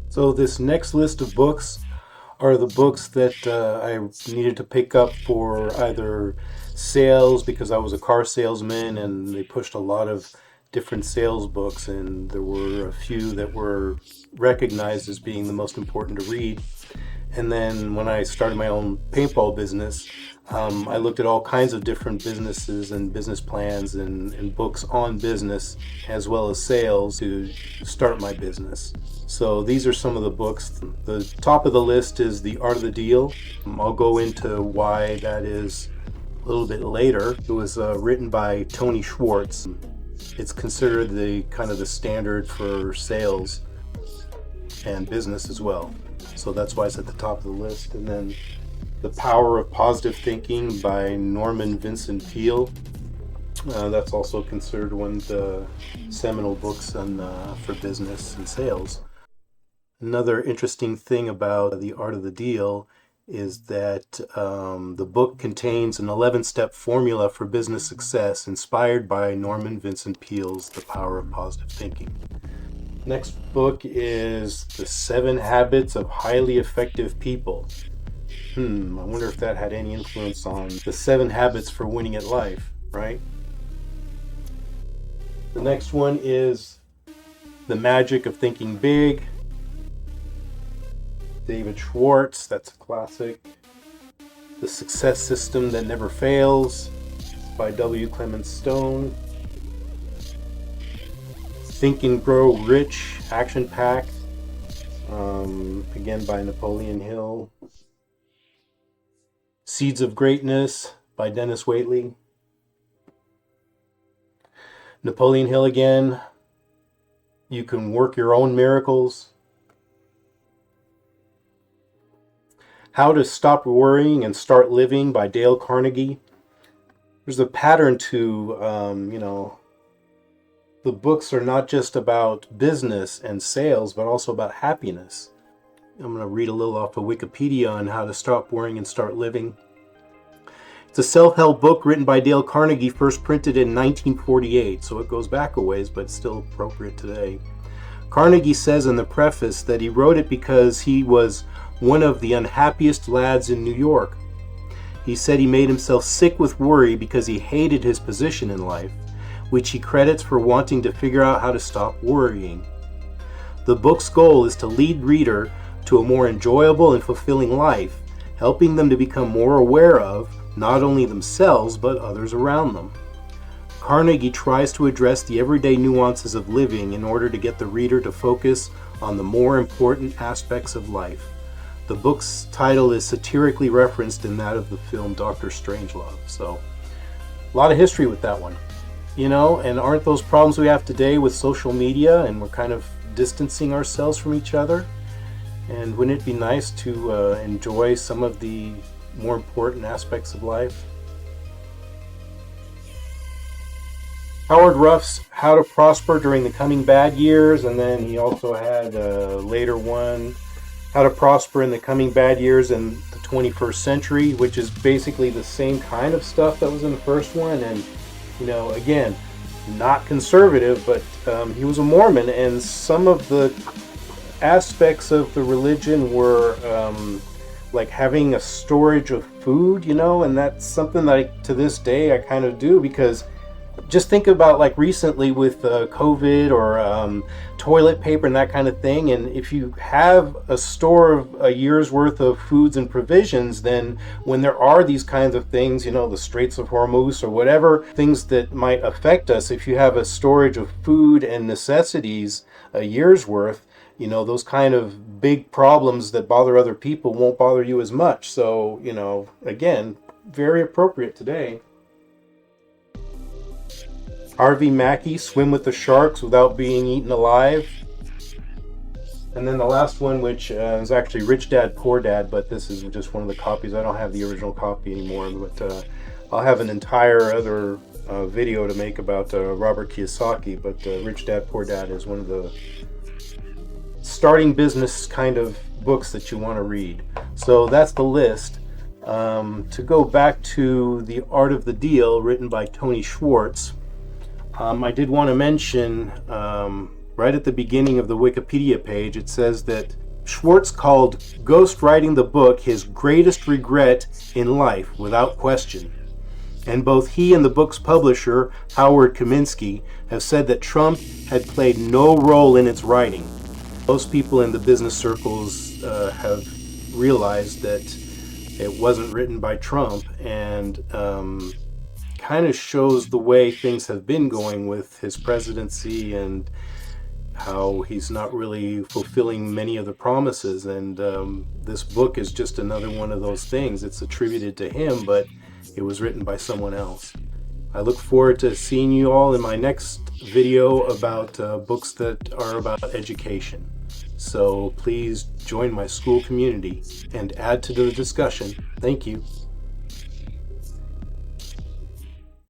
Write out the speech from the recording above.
So this next list of books are the books that I needed to pick up for either sales because I was a car salesman and they pushed a lot of different sales books, and there were a few that were recognized as being the most important to read. And then when I started my own paintball business, I looked at all kinds of different businesses and business plans and books on business as well as sales to start my business. So these are some of the books. The top of the list is The Art of the Deal. I'll go into why that is a little bit later. It was written by Tony Schwartz. It's considered the kind of the standard for sales and business as well. So that's why it's at the top of the list. And then The Power of Positive Thinking by Norman Vincent Peale. That's also considered one of the seminal books for business and sales. Another interesting thing about The Art of the Deal is that the book contains an 11-step formula for business success inspired by Norman Vincent Peale's The Power of Positive Thinking. Next book is The 7 Habits of Highly Effective People. I wonder if that had any influence on the 7 habits for winning at life, right? The next one is The Magic of Thinking Big. David Schwartz, that's a classic. The Success System That Never Fails by W. Clement Stone. Think and Grow Rich, Action Packed, again by Napoleon Hill. Seeds of Greatness by Dennis Waitley. Napoleon Hill again. You Can Work Your Own Miracles. How to Stop Worrying and Start Living by Dale Carnegie. There's a pattern to, the books are not just about business and sales, but also about happiness. I'm going to read a little off of Wikipedia on how to stop worrying and start living. It's a self-help book written by Dale Carnegie, first printed in 1948, so it goes back a ways, but it's still appropriate today. Carnegie says in the preface that he wrote it because he was one of the unhappiest lads in New York. He said he made himself sick with worry because he hated his position in life, which he credits for wanting to figure out how to stop worrying. The book's goal is to lead reader to a more enjoyable and fulfilling life, helping them to become more aware of not only themselves but others around them. Carnegie tries to address the everyday nuances of living in order to get the reader to focus on the more important aspects of life. The book's title is satirically referenced in that of the film Dr. Strangelove. So, a lot of history with that one. And aren't those problems we have today with social media, and we're kind of distancing ourselves from each other? And wouldn't it be nice to enjoy some of the more important aspects of life? Howard Ruff's How to Prosper During the Coming Bad Years, and then he also had a later one, How to Prosper in the Coming Bad Years in the 21st Century, which is basically the same kind of stuff that was in the first one. And again, not conservative, but he was a Mormon, and some of the aspects of the religion were like having a storage of food, and that's something that to this day I kind of do, because just think about like recently with COVID or toilet paper and that kind of thing. And if you have a store of a year's worth of foods and provisions, then when there are these kinds of things, the Straits of Hormuz or whatever, things that might affect us, if you have a storage of food and necessities a year's worth, those kind of big problems that bother other people won't bother you as much. So, again, very appropriate today. R.V. Mackey, Swim with the Sharks Without Being Eaten Alive. And then the last one, which is actually Rich Dad, Poor Dad, but this is just one of the copies. I don't have the original copy anymore, but I'll have an entire other video to make about Robert Kiyosaki. But Rich Dad, Poor Dad is one of the starting business kind of books that you want to read. So that's the list. To go back to The Art of the Deal, written by Tony Schwartz, I did want to mention Right at the beginning of the Wikipedia page, it says that Schwartz called ghostwriting the book his greatest regret in life, without question. And both he and the book's publisher, Howard Kaminsky, have said that Trump had played no role in its writing. Most people in the business circles have realized that it wasn't written by Trump, and kind of shows the way things have been going with his presidency and how he's not really fulfilling many of the promises. And this book is just another one of those things. It's attributed to him, but it was written by someone else. I look forward to seeing you all in my next video about books that are about education. So please join my Skool community and add to the discussion. Thank you.